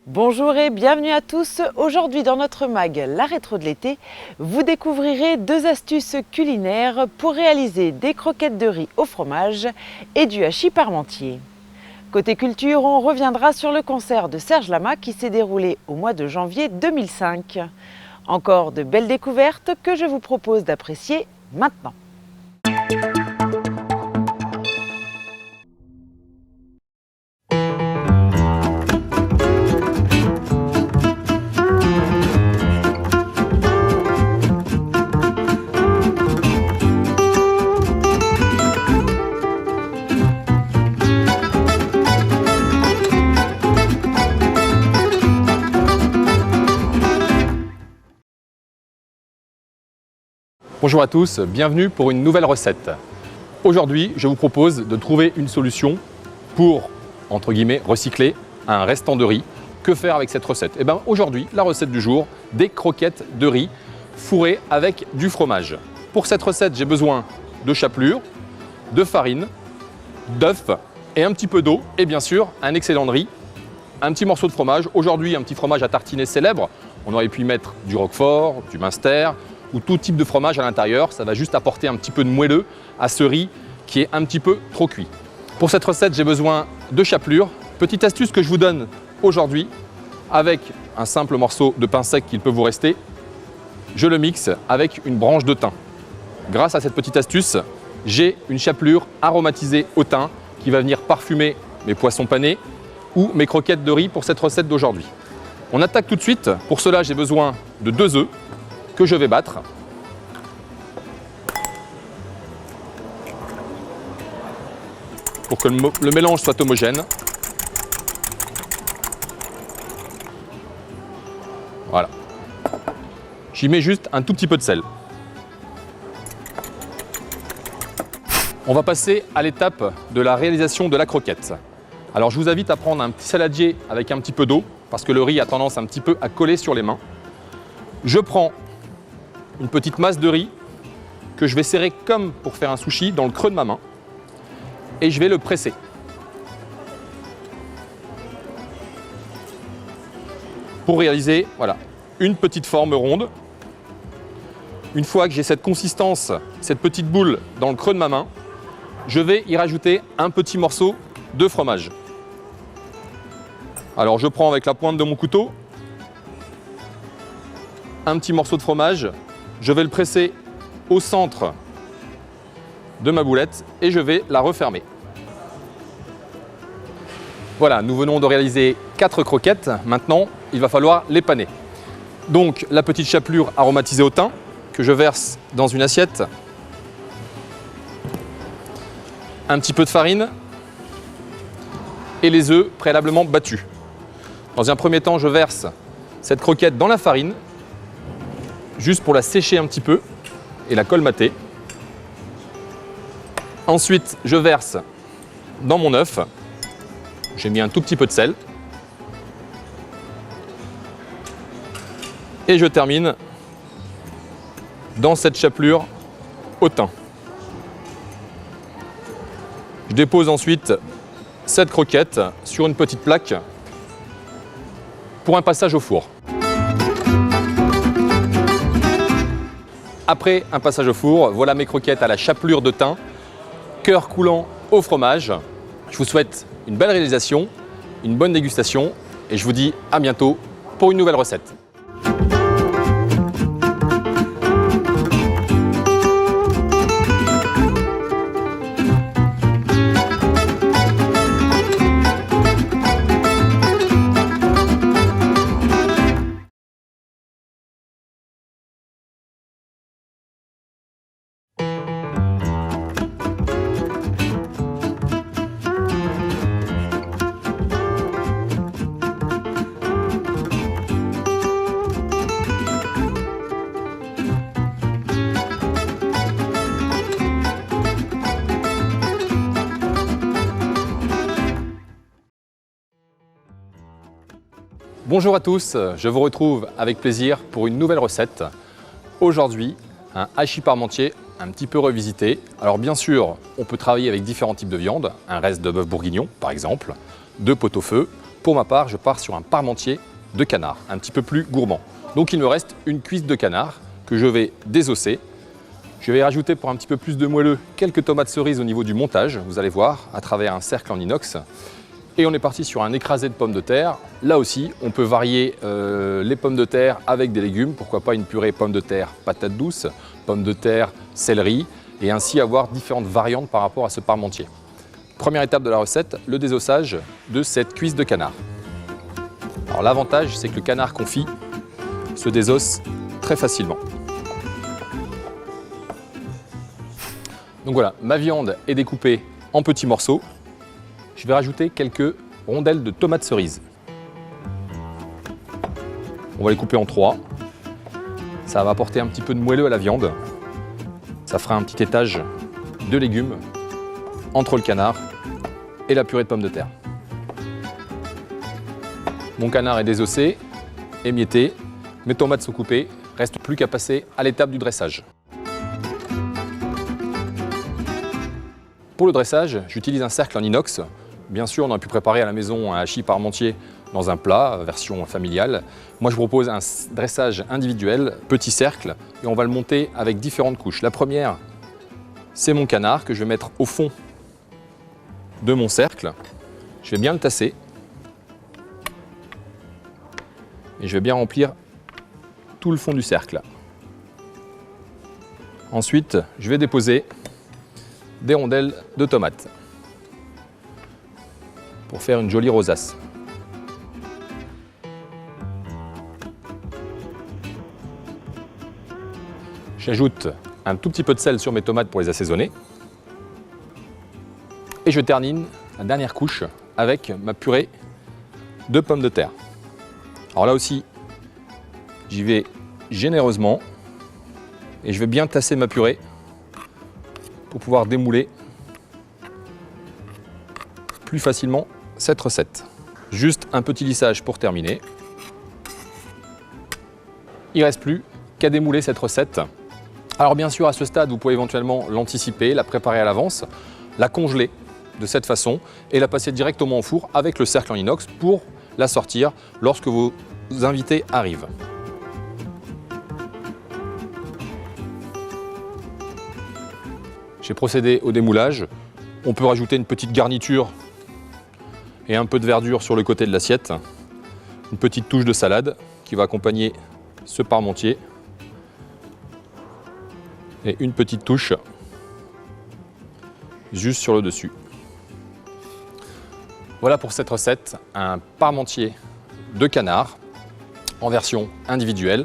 Bonjour et bienvenue à tous. Aujourd'hui dans notre mag La Rétro de l'été, vous découvrirez 2 astuces culinaires pour réaliser des croquettes de riz au fromage et du hachis parmentier. Côté culture, on reviendra sur le concert de Serge Lama qui s'est déroulé au mois de janvier 2005. Encore de belles découvertes que je vous propose d'apprécier maintenant. Bonjour à tous, bienvenue pour une nouvelle recette. Aujourd'hui, je vous propose de trouver une solution pour, entre guillemets, recycler un restant de riz. Que faire avec cette recette? Eh bien, aujourd'hui, la recette du jour, des croquettes de riz fourrées avec du fromage. Pour cette recette, j'ai besoin de chapelure, de farine, d'œufs et un petit peu d'eau et bien sûr, un excédent de riz, un petit morceau de fromage. Aujourd'hui, un petit fromage à tartiner célèbre. On aurait pu y mettre du roquefort, du Munster, ou tout type de fromage à l'intérieur. Ça va juste apporter un petit peu de moelleux à ce riz qui est un petit peu trop cuit. Pour cette recette, j'ai besoin de chapelure. Petite astuce que je vous donne aujourd'hui, avec un simple morceau de pain sec qu'il peut vous rester, je le mixe avec une branche de thym. Grâce à cette petite astuce, j'ai une chapelure aromatisée au thym qui va venir parfumer mes poissons panés ou mes croquettes de riz pour cette recette d'aujourd'hui. On attaque tout de suite. Pour cela, j'ai besoin de 2 œufs que je vais battre. Pour que le mélange soit homogène. Voilà. J'y mets juste un tout petit peu de sel. On va passer à l'étape de la réalisation de la croquette. Alors je vous invite à prendre un petit saladier avec un petit peu d'eau parce que le riz a tendance un petit peu à coller sur les mains. Je prends une petite masse de riz que je vais serrer comme pour faire un sushi dans le creux de ma main et je vais le presser. Pour réaliser voilà, une petite forme ronde. Une fois que j'ai cette consistance, cette petite boule dans le creux de ma main, je vais y rajouter un petit morceau de fromage. Alors je prends avec la pointe de mon couteau un petit morceau de fromage. Je vais le presser au centre de ma boulette et je vais la refermer. Voilà, nous venons de réaliser 4 croquettes. Maintenant, il va falloir les paner. Donc, la petite chapelure aromatisée au thym que je verse dans une assiette. Un petit peu de farine et les œufs préalablement battus. Dans un premier temps, je verse cette croquette dans la farine juste pour la sécher un petit peu et la colmater. Ensuite, je verse dans mon œuf. J'ai mis un tout petit peu de sel. Et je termine dans cette chapelure au thym. Je dépose ensuite cette croquette sur une petite plaque pour un passage au four. Après un passage au four, voilà mes croquettes à la chapelure de thym, cœur coulant au fromage. Je vous souhaite une belle réalisation, une bonne dégustation et je vous dis à bientôt pour une nouvelle recette. Bonjour à tous, je vous retrouve avec plaisir pour une nouvelle recette. Aujourd'hui, un hachis parmentier un petit peu revisité. Alors bien sûr, on peut travailler avec différents types de viande, un reste de bœuf bourguignon par exemple, de pot-au-feu. Pour ma part, je pars sur un parmentier de canard, un petit peu plus gourmand. Donc il me reste une cuisse de canard que je vais désosser. Je vais rajouter pour un petit peu plus de moelleux quelques tomates cerises au niveau du montage, vous allez voir, à travers un cercle en inox. Et on est parti sur un écrasé de pommes de terre. Là aussi, on peut varier les pommes de terre avec des légumes. Pourquoi pas une purée pommes de terre, patates douces, pommes de terre, céleri, et ainsi avoir différentes variantes par rapport à ce parmentier. Première étape de la recette, le désossage de cette cuisse de canard. Alors l'avantage, c'est que le canard confit se désosse très facilement. Donc voilà, ma viande est découpée en petits morceaux. Je vais rajouter quelques rondelles de tomates cerises. On va les couper en 3. Ça va apporter un petit peu de moelleux à la viande. Ça fera un petit étage de légumes entre le canard et la purée de pommes de terre. Mon canard est désossé, émietté. Mes tomates sont coupées. Reste plus qu'à passer à l'étape du dressage. Pour le dressage, j'utilise un cercle en inox. Bien sûr, on a pu préparer à la maison un hachis parmentier dans un plat, version familiale. Moi, je vous propose un dressage individuel, petit cercle, et on va le monter avec différentes couches. La première, c'est mon canard que je vais mettre au fond de mon cercle. Je vais bien le tasser. Et je vais bien remplir tout le fond du cercle. Ensuite, je vais déposer des rondelles de tomates pour faire une jolie rosace. J'ajoute un tout petit peu de sel sur mes tomates pour les assaisonner. Et je termine la dernière couche avec ma purée de pommes de terre. Alors là aussi, j'y vais généreusement et je vais bien tasser ma purée pour pouvoir démouler plus facilement cette recette. Juste un petit lissage pour terminer. Il ne reste plus qu'à démouler cette recette. Alors bien sûr, à ce stade, vous pouvez éventuellement l'anticiper, la préparer à l'avance, la congeler de cette façon et la passer directement au four avec le cercle en inox pour la sortir lorsque vos invités arrivent. J'ai procédé au démoulage. On peut rajouter une petite garniture et un peu de verdure sur le côté de l'assiette. Une petite touche de salade qui va accompagner ce parmentier. Et une petite touche juste sur le dessus. Voilà pour cette recette, un parmentier de canard en version individuelle.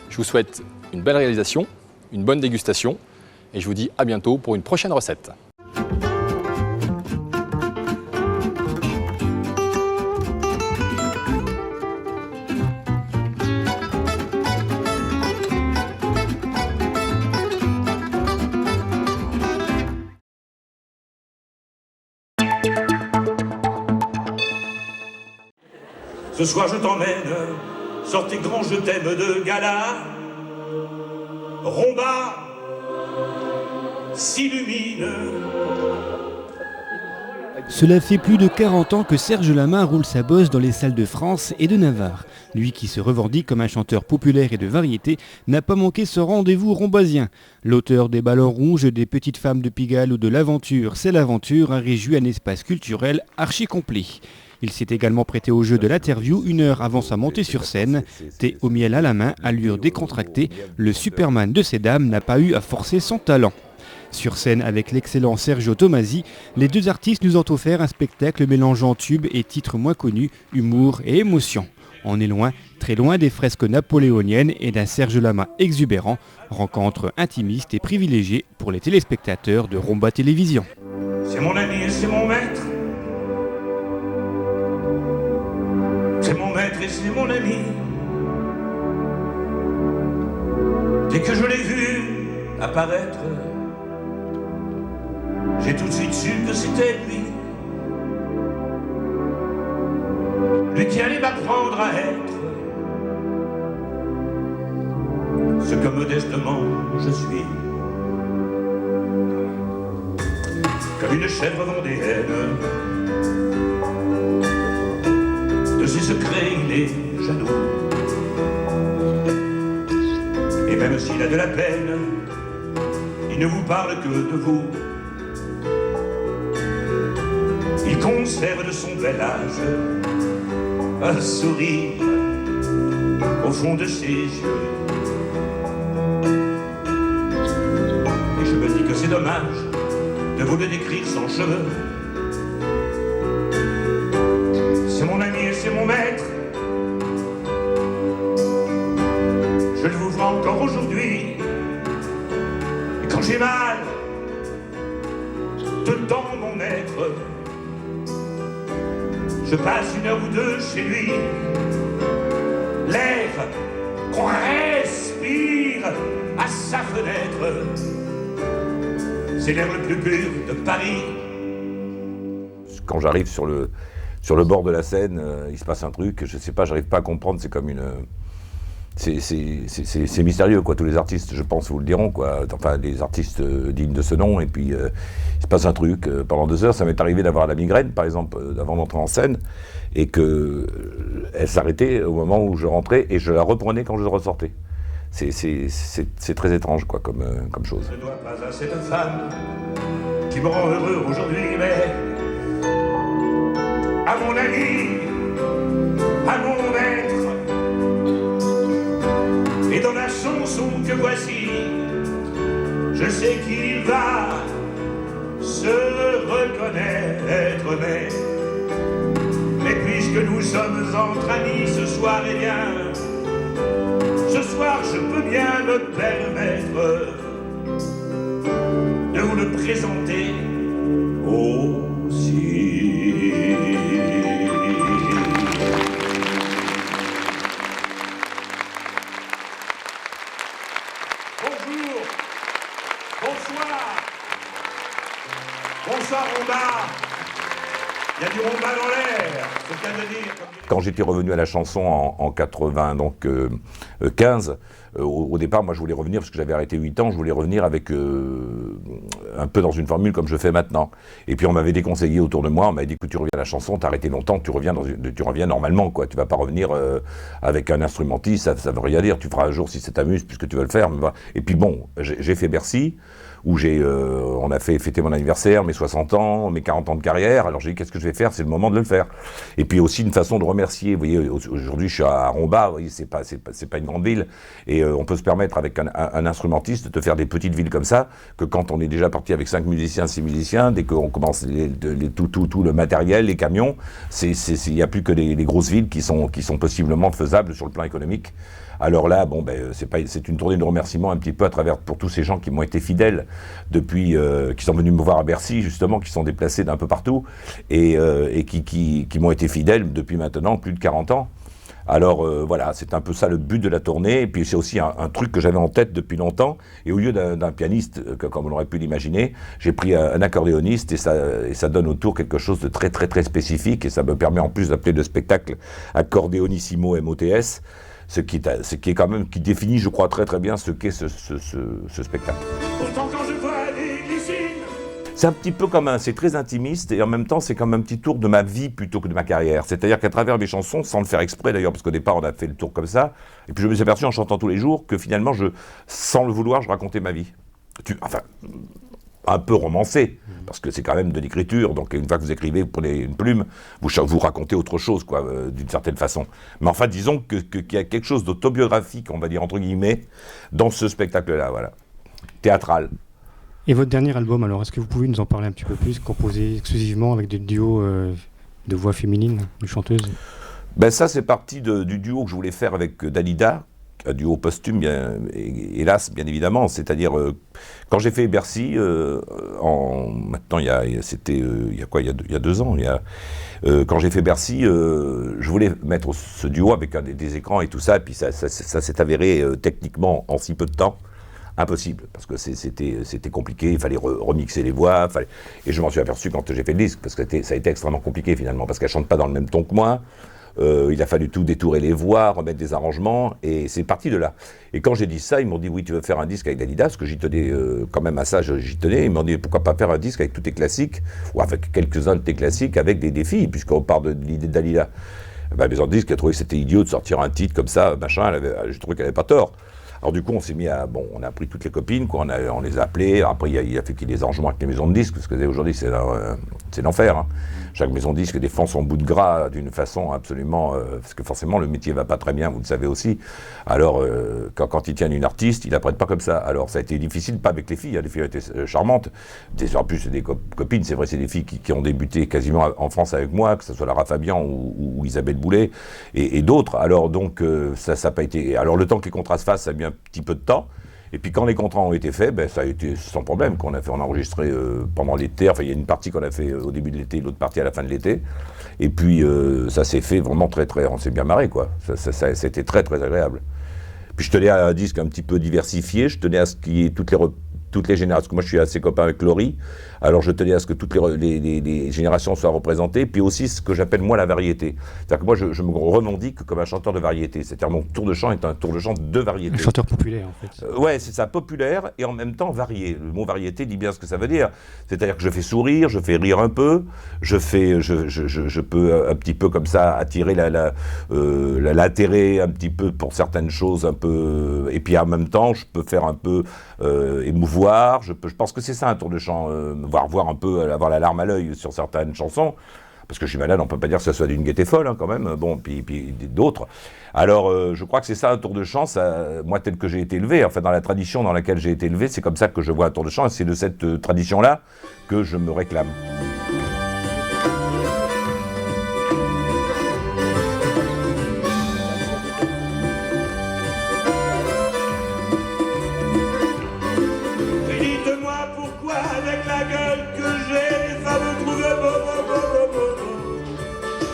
Je vous souhaite une belle réalisation, une bonne dégustation et je vous dis à bientôt pour une prochaine recette. Ce soir je t'emmène, sortez grand je t'aime de gala. Romba s'illumine. Cela fait plus de 40 ans que Serge Lama roule sa bosse dans les salles de France et de Navarre. Lui qui se revendique comme un chanteur populaire et de variété, n'a pas manqué ce rendez-vous rombasien. L'auteur des Ballons Rouges, des Petites Femmes de Pigalle ou de L'Aventure, c'est l'Aventure, a réjoui un espace culturel archi complet. Il s'est également prêté au jeu de l'interview 1 heure avant sa montée sur scène. Thé au miel à la main, allure décontractée, le Superman de ces dames n'a pas eu à forcer son talent. Sur scène avec l'excellent Sergio Tomasi, les deux artistes nous ont offert un spectacle mélangeant tubes et titres moins connus, humour et émotion. On est loin, très loin des fresques napoléoniennes et d'un Serge Lama exubérant, rencontre intimiste et privilégiée pour les téléspectateurs de Rumba Télévision. C'est mon ami et c'est mon maître. C'est mon maître et c'est mon ami. Dès que je l'ai vu apparaître, j'ai tout de suite su que c'était lui. lui qui allait m'apprendre à être ce que modestement je suis. Comme une chèvre vendéenne, de ses secrets il est jaloux. Et même s'il a de la peine, il ne vous parle que de vous. Il conserve de son bel âge un sourire au fond de ses yeux. Et je me dis que c'est dommage de vous le décrire sans cheveux. C'est mon ami et c'est mon maître. Je le vous vois encore aujourd'hui. Et quand j'ai mal, dedans mon être, je passe une heure ou deux chez lui. L'air qu'on respire à sa fenêtre, c'est l'air le plus pur de Paris. Quand j'arrive sur le bord de la Seine, il se passe un truc, je sais pas, j'arrive pas à comprendre, c'est comme une... C'est mystérieux, quoi. Tous les artistes, je pense, vous le diront, quoi. Enfin, les artistes dignes de ce nom, et puis il se passe un truc. Pendant 2 heures, ça m'est arrivé d'avoir la migraine, par exemple, avant d'entrer en scène, et qu'elle s'arrêtait au moment où je rentrais, et je la reprenais quand je ressortais. C'est très étrange, quoi, comme chose. Je ne dois pas à cette femme qui me rend heureux aujourd'hui, mais à mon ami, à mon maître. Et dans la chanson que voici, je sais qu'il va se reconnaître, mais puisque nous sommes entre amis ce soir, eh bien, ce soir je peux bien me permettre de vous le présenter aussi. Bonjour, bonsoir, bonsoir Romba. Il y a du Romba dans l'air, c'est le cas de dire. Quand j'étais revenu à la chanson en 95, au départ, moi je voulais revenir, parce que j'avais arrêté 8 ans, je voulais revenir avec un peu dans une formule comme je fais maintenant. Et puis on m'avait déconseillé autour de moi, on m'avait dit que tu reviens à la chanson, t'as arrêté longtemps, tu reviens normalement, quoi. Tu vas pas revenir avec un instrumentiste, ça veut rien dire, tu feras un jour si ça t'amuse, puisque tu veux le faire. Et puis bon, j'ai fait Bercy, où on a fait fêter mon anniversaire, mes 60 ans, mes 40 ans de carrière. Alors j'ai dit, qu'est-ce que je vais faire? C'est le moment de le faire. Et puis aussi une façon de remercier. Vous voyez, aujourd'hui je suis à Romba, vous voyez, c'est pas une grande ville, et on peut se permettre avec un instrumentiste de faire des petites villes comme ça, que quand on est déjà parti avec 5 musiciens, 6 musiciens, dès qu'on commence tout le matériel, les camions, il n'y a plus que les grosses villes qui sont possiblement faisables sur le plan économique. Alors là, bon, c'est une tournée de remerciements un petit peu pour tous ces gens qui m'ont été fidèles depuis, qui sont venus me voir à Bercy, justement, qui sont déplacés d'un peu partout, et qui m'ont été fidèles depuis maintenant plus de 40 ans. Alors voilà, c'est un peu ça le but de la tournée, et puis c'est aussi un truc que j'avais en tête depuis longtemps, et au lieu d'un pianiste, comme on aurait pu l'imaginer, j'ai pris un accordéoniste, et ça donne autour quelque chose de très très très spécifique, et ça me permet en plus d'appeler le spectacle Accordéonissimo MOTS, ce qui est quand même, qui définit, je crois, très très bien ce qu'est ce spectacle. Pourtant quand je vois des glycines, C'est un petit peu comme c'est très intimiste, et en même temps c'est comme un petit tour de ma vie plutôt que de ma carrière. C'est-à-dire qu'à travers mes chansons, sans le faire exprès d'ailleurs, parce qu'au départ on a fait le tour comme ça, et puis je me suis aperçu en chantant tous les jours que finalement, sans le vouloir, je racontais ma vie. Enfin, un peu romancé, parce que c'est quand même de l'écriture, donc une fois que vous écrivez, vous prenez une plume, vous racontez autre chose, quoi, d'une certaine façon. Mais enfin, disons qu'il y a quelque chose d'autobiographique, on va dire entre guillemets, dans ce spectacle-là, voilà, théâtral. Et votre dernier album, alors, est-ce que vous pouvez nous en parler un petit peu plus, composé exclusivement avec des duos de voix féminines, de chanteuses? Ben ça, c'est parti du duo que je voulais faire avec Dalida, un duo posthume, hélas, bien évidemment. C'est-à-dire, quand j'ai fait Bercy, maintenant, il y a 2 ans, quand j'ai fait Bercy, je voulais mettre ce duo avec des écrans et tout ça, et puis ça s'est avéré techniquement en si peu de temps impossible, parce que c'était compliqué, il fallait remixer les voix, et je m'en suis aperçu quand j'ai fait le disque, parce que ça a été extrêmement compliqué finalement, parce qu'elle chante pas dans le même ton que moi. il a fallu tout détourer les voix, remettre des arrangements, et c'est parti de là. Et quand j'ai dit ça, ils m'ont dit, oui, tu veux faire un disque avec Dalida, parce que j'y tenais quand même à ça, j'y tenais. Ils m'ont dit, pourquoi pas faire un disque avec tous tes classiques, ou avec quelques-uns de tes classiques, avec des défis, puisqu'on part de l'idée de Dalida. La maison de disque a trouvé que c'était idiot de sortir un titre comme ça, machin, j'ai trouvé qu'elle n'avait pas tort. Alors du coup, on s'est mis à... Bon, on a pris toutes les copines, quoi, on les a appelées. Après, il a fait qu'il y ait des arrangements avec les maisons de disques, parce qu'aujourd'hui, c'est l'enfer. Hein. Chaque maison de disque défend son bout de gras d'une façon absolument... parce que forcément, le métier va pas très bien, vous le savez aussi. Alors, quand ils tiennent une artiste, ils la prêtent pas comme ça. Alors, ça a été difficile, pas avec les filles. Hein. Les filles étaient charmantes. En plus, c'est des copines, c'est vrai, c'est des filles qui ont débuté quasiment en France avec moi, que ce soit Lara Fabian ou Isabelle Boulay, et d'autres. Alors, donc, ça n'a pas été... Alors, le temps que les contrats se fassent, ça a mis un petit peu de temps. Et puis quand les contrats ont été faits, ben, ça a été sans problème. On a enregistré pendant l'été. Enfin, il y a une partie qu'on a fait au début de l'été, l'autre partie à la fin de l'été. Et puis ça s'est fait vraiment très très. On s'est bien marré, quoi. C'était très très agréable. Puis je tenais à un disque un petit peu diversifié. Je tenais à ce qu'il y ait toutes les générations. Parce que moi, je suis assez copain avec Laurie. Alors, je tenais à ce que toutes les générations soient représentées. Puis aussi, ce que j'appelle, moi, la variété. C'est-à-dire que moi, je me revendique comme un chanteur de variété. C'est-à-dire, mon tour de chant est un tour de chant de variété. Un chanteur populaire, en fait. Ouais, c'est ça, populaire et en même temps varié. Le mot variété dit bien ce que ça veut dire. C'est-à-dire que je fais sourire, je fais rire un peu, je peux un petit peu comme ça attirer l'intérêt un petit peu pour certaines choses un peu. Et puis en même temps, je peux faire un peu émouvoir. Je pense que c'est ça un tour de chant, voir un peu, avoir la larme à l'œil sur certaines chansons. Parce que je suis malade, on ne peut pas dire que ça soit d'une gaieté folle, hein, quand même. Bon, puis d'autres. Alors, je crois que c'est ça un tour de chant. Moi, tel que j'ai été élevé, enfin dans la tradition dans laquelle j'ai été élevé, c'est comme ça que je vois un tour de chant. Et c'est de cette tradition-là que je me réclame.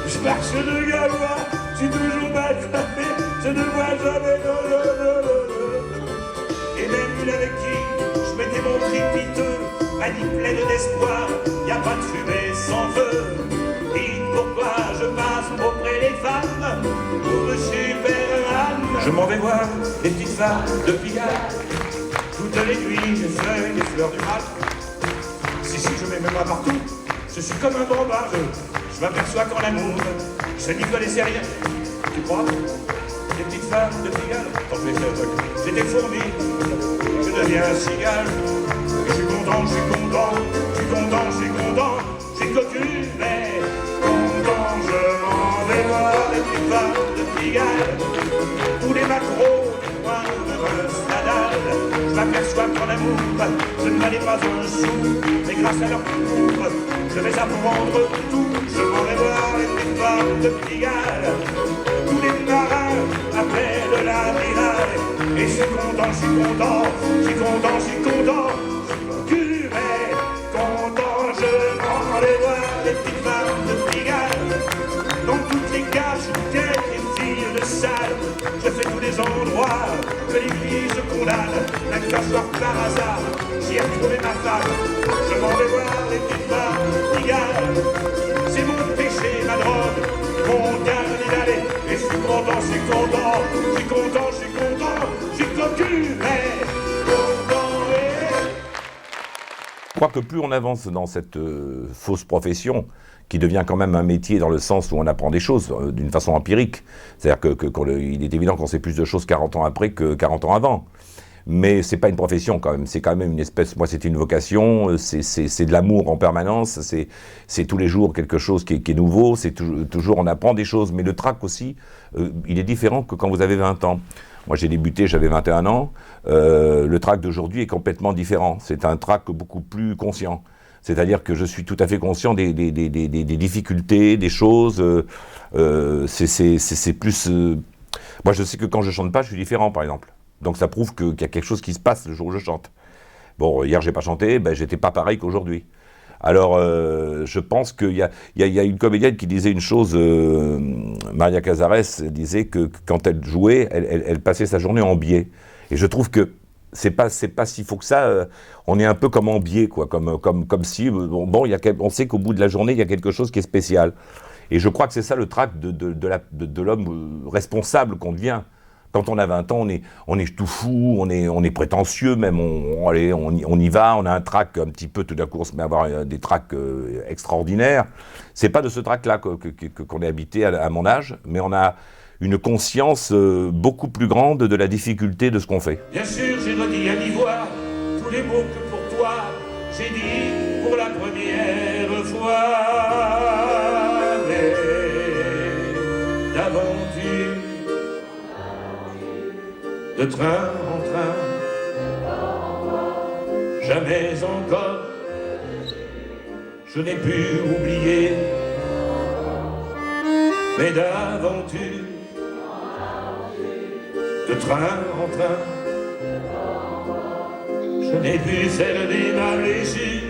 Je marche de Galois, je suis toujours mal tapé, je ne vois jamais Et même une avec qui je m'étais montré piteux, m'a dit pleine d'espoir, y a pas de fumée sans feu. Et pourquoi je passe auprès des femmes pour le Superman. Je m'en vais voir les petites femmes de Pigalle, toutes les nuits je feuille les fleurs du mal. Si, je mets mes mains partout, je suis comme un bombard. Je m'aperçois qu'en amour, je n'y connaissais rien. Tu crois? Les petites femmes de Pigalle, attends, je vais faire un truc. J'étais fourmi, je deviens un cigale. Et je suis content, je suis content, je suis content, je suis content, je suis cocu, mais content, je m'en vais voir les petites femmes de Pigalle. Tous les macros, les coins de Stadal. Je m'aperçois qu'en amour, je ne valais pas un sou, mais grâce à leur cour, je vais apprendre tout. Je m'en vais voir les petites femmes de Pigalle. Tous les marins appellent l'amiral. Et je suis content, je suis content, je suis content, je suis content. Je suis content, je m'en vais voir les petites femmes de Pigalle. Dans toutes les gages, quelques filles de salle. Je fais tous les endroits que les filles se condamnent. Un soir par hasard, j'y ai retrouvé ma femme. Je m'en vais voir les petites femmes de Pigalle. C'est mon péché, ma drogue, mon dernier d'aller. Et je suis content, je suis content, je suis content, je suis content, je suis cocu, mais content. Je crois que plus on avance dans cette fausse profession, qui devient quand même un métier dans le sens où on apprend des choses d'une façon empirique. C'est-à-dire qu'il est évident qu'on sait plus de choses 40 ans après que 40 ans avant. Mais c'est pas une profession quand même, c'est quand même une espèce, moi c'était une vocation, c'est de l'amour en permanence, c'est tous les jours quelque chose qui est nouveau, c'est toujours on apprend des choses, mais le trac aussi, il est différent que quand vous avez 20 ans. Moi j'ai débuté, j'avais 21 ans, le trac d'aujourd'hui est complètement différent, c'est un trac beaucoup plus conscient. C'est-à-dire que je suis tout à fait conscient des difficultés, des choses, c'est plus... moi je sais que quand je chante pas, je suis différent par exemple. Donc ça prouve qu'il y a quelque chose qui se passe le jour où je chante. Bon, hier j'ai pas chanté, ben j'étais pas pareil qu'aujourd'hui. Alors je pense qu'il y a une comédienne qui disait une chose, Maria Cazares disait que quand elle jouait, elle passait sa journée en biais. Et je trouve que c'est pas s'il faut que ça, on est un peu comme en biais, quoi, comme si, on sait qu'au bout de la journée, il y a quelque chose qui est spécial. Et je crois que c'est ça le trac de l'homme responsable qu'on devient. Quand on a 20 ans, on est tout fou, on est prétentieux même, on y va, on a un trac un petit peu, tout d'un coup on se met à avoir des tracs extraordinaires. C'est pas de ce trac-là qu'on est habité à mon âge, mais on a une conscience beaucoup plus grande de la difficulté de ce qu'on fait. Bien sûr, j'ai redit à mi-voix tous les mots que pour toi j'ai dit pour la première fois. Mais d'aventure, de train en train, jamais encore je n'ai pu oublier. Mais d'aventure, de train en train, je n'ai pu cerner ma blessure.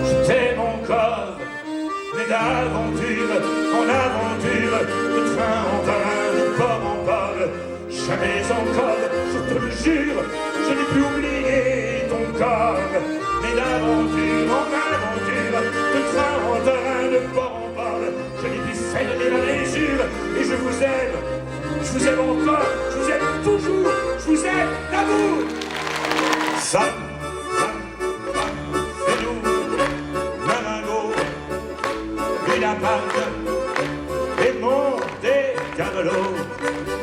Je t'aime encore, mais d'aventure en aventure, de train en train, de port en port, jamais encore, je te le jure, je n'ai pu oublier ton corps. Mais d'aventure en aventure, de train en train, de port en port, je n'ai pu cerner ma blessure, et je vous aime. Je vous aime encore, je vous aime toujours, je vous aime d'amour. Femme, fais-nous maringo, une appart, et montez camelot.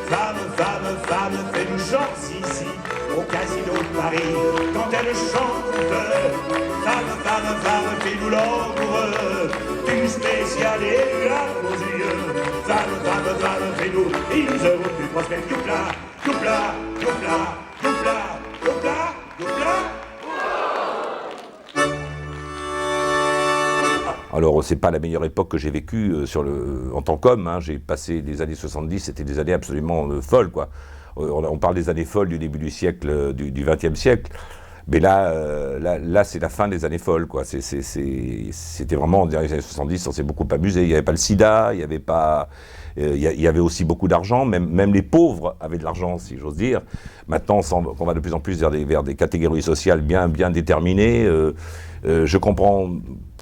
Femme, fais-nous chance ici, au casino de Paris, quand elle chante. Femme, fais-nous l'amoureux, du spécial et larmes aux yeux. Femme, fais-nous, ils auront pu prospecter. Youpla, youpla. Alors, c'est pas la meilleure époque que j'ai vécue en tant qu'homme. Hein. J'ai passé des années 70, c'était des années absolument folles, quoi. On parle des années folles du début du siècle, du XXe siècle. Mais là, c'est la fin des années folles, quoi. C'était vraiment, dans les années 70, on s'est beaucoup amusé. Il n'y avait pas le sida, il y avait pas... Il y avait aussi beaucoup d'argent, même les pauvres avaient de l'argent, si j'ose dire. Maintenant, on va de plus en plus vers des catégories sociales bien déterminées. Je comprends,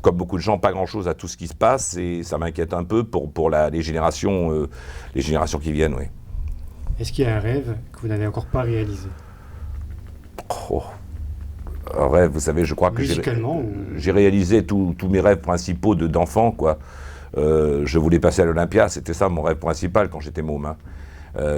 comme beaucoup de gens, pas grand-chose à tout ce qui se passe, et ça m'inquiète un peu pour les générations qui viennent, oui. Est-ce qu'il y a un rêve que vous n'avez encore pas réalisé? Un rêve, vous savez, je crois que j'ai réalisé tous mes rêves principaux d'enfant, quoi. Je voulais passer à l'Olympia, c'était ça mon rêve principal quand j'étais môme. Hein.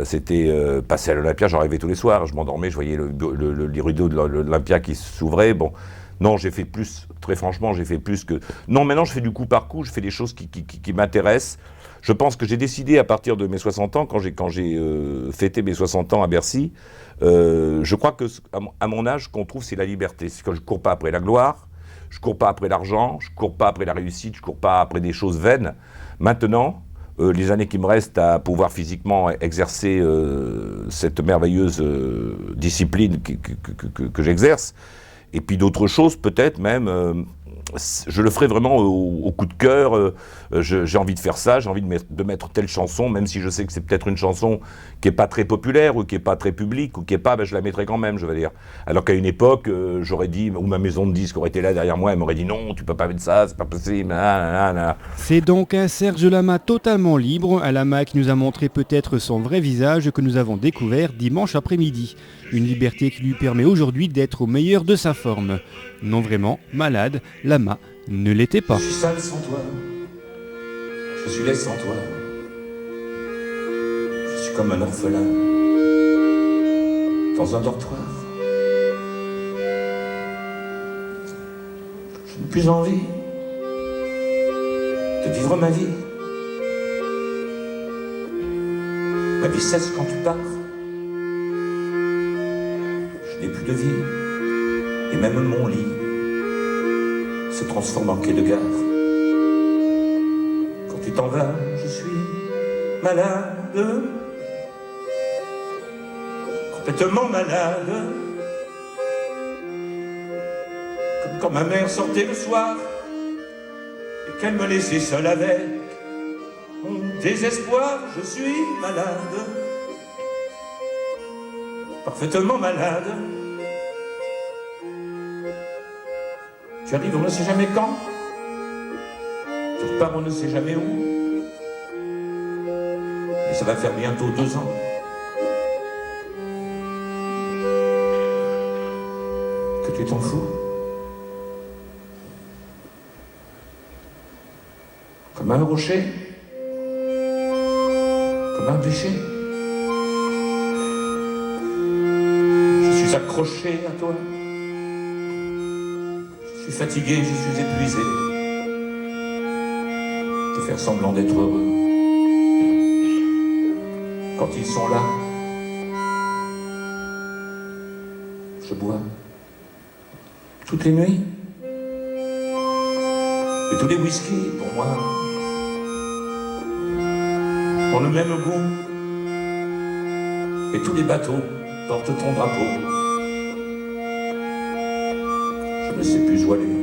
C'était passer à l'Olympia, j'en rêvais tous les soirs, je m'endormais, je voyais les rideaux de l'Olympia qui s'ouvraient. Bon, non, j'ai fait plus, très franchement, j'ai fait plus que... Non, maintenant je fais du coup par coup, je fais des choses qui m'intéressent. Je pense que j'ai décidé à partir de mes 60 ans, quand j'ai fêté mes 60 ans à Bercy, je crois que à mon âge, ce qu'on trouve, c'est la liberté. C'est que je ne cours pas après la gloire, je ne cours pas après l'argent, je ne cours pas après la réussite, je ne cours pas après des choses vaines. Maintenant, les années qui me restent à pouvoir physiquement exercer cette merveilleuse discipline que j'exerce, et puis d'autres choses peut-être même, je le ferai vraiment au coup de cœur. J'ai envie de faire ça, j'ai envie de mettre telle chanson, même si je sais que c'est peut-être une chanson qui n'est pas très populaire ou qui n'est pas très publique ou qui n'est pas, je la mettrai quand même, je veux dire. Alors qu'à une époque, j'aurais dit, ou ma maison de disques aurait été là derrière moi, elle m'aurait dit non, tu peux pas mettre ça, c'est pas possible. C'est donc un Serge Lama totalement libre, un Lama qui nous a montré peut-être son vrai visage que nous avons découvert dimanche après-midi. Une liberté qui lui permet aujourd'hui d'être au meilleur de sa forme. Non vraiment, malade, Lama ne l'était pas. Je suis sale sans toi, je suis laid sans toi, je suis comme un orphelin dans un dortoir. Je n'ai plus envie de vivre ma vie. Ma vie cesse quand tu pars. Je n'ai plus de vie, et même mon lit se transforme en quai de gare. Quand tu t'en vas, je suis malade, complètement malade, comme quand ma mère sortait le soir et qu'elle me laissait seule avec mon désespoir. Je suis malade, parfaitement malade. Tu arrives, on ne sait jamais quand. Tu part on ne sait jamais où. Et ça va faire bientôt 2 ans. Que tu t'en fous. Comme un rocher. Comme un péché. Je suis accroché à toi. Je suis fatigué, je suis épuisé de faire semblant d'être heureux. Quand ils sont là, je bois toutes les nuits. Et tous les whisky, pour moi, ont le même goût. Et tous les bateaux portent ton drapeau. Je ne sais plus où aller.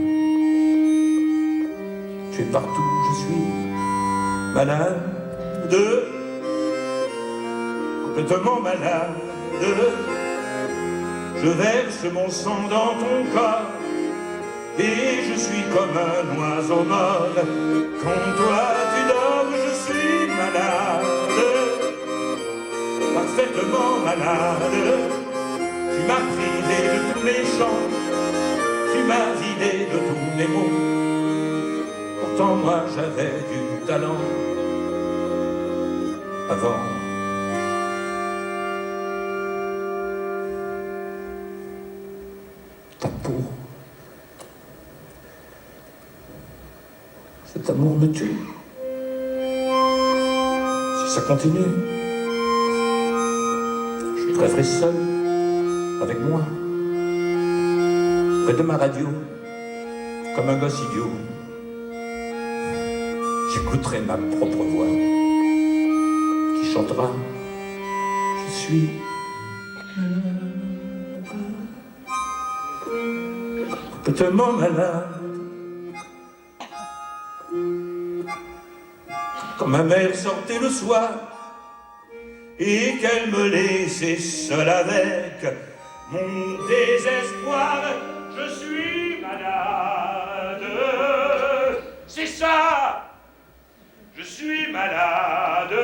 Tu es partout, je suis malade, complètement malade. Je verse mon sang dans ton corps et je suis comme un oiseau mort. Quand toi tu dors, je suis malade, parfaitement malade. Tu m'as privé de tous mes chants. Tu m'as vidé de tous mes mots. Pourtant moi j'avais du talent avant. Ta peau, cet amour me tue. Si ça continue, je rêverai seul avec moi. Près de ma radio, comme un gosse idiot, j'écouterai ma propre voix qui chantera. Je suis complètement malade. Quand ma mère sortait le soir et qu'elle me laissait seul avec mon désespoir. Je suis malade, c'est ça, je suis malade.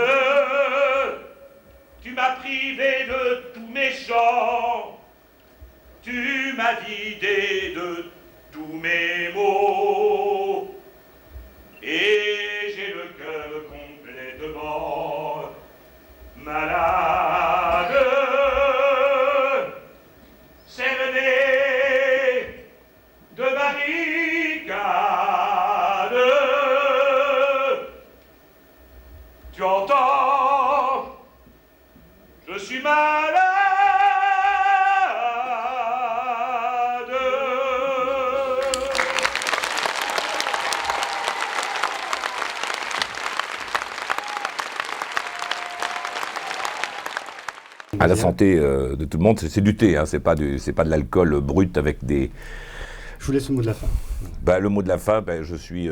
Tu m'as privé de tous mes chants, tu m'as vidé de tous mes mots, et j'ai le cœur complètement malade. Cerné de barricades, tu entends, je suis malade. À la santé de tout le monde, c'est du thé, hein, c'est pas de l'alcool brut avec des... Je vous laisse le mot de la fin. Le mot de la fin, je suis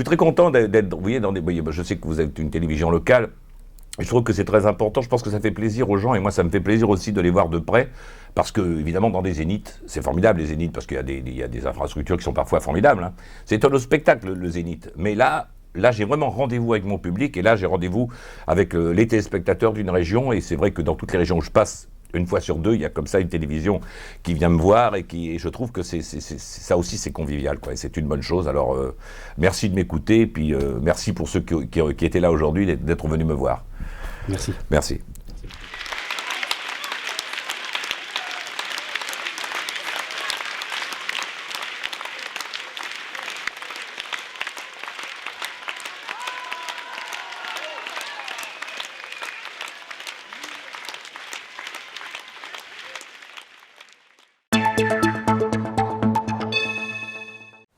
très content d'être, vous voyez, je sais que vous êtes une télévision locale, et je trouve que c'est très important, je pense que ça fait plaisir aux gens, et moi ça me fait plaisir aussi de les voir de près, parce que, évidemment, dans des zéniths, c'est formidable les zéniths, parce qu'il y a des infrastructures qui sont parfois formidables, hein. C'est un autre spectacle, le zénith, mais là, j'ai vraiment rendez-vous avec mon public, et là, j'ai rendez-vous avec les téléspectateurs d'une région, et c'est vrai que dans toutes les régions où je passe, une fois sur deux, il y a comme ça une télévision qui vient me voir, et je trouve que ça aussi, c'est convivial, quoi, et c'est une bonne chose. Alors, merci de m'écouter, et puis merci pour ceux qui étaient là aujourd'hui d'être venus me voir. Merci. Merci.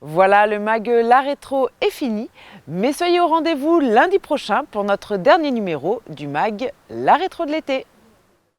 Voilà, le MAG La Rétro est fini, mais soyez au rendez-vous lundi prochain pour notre dernier numéro du MAG La Rétro de l'été.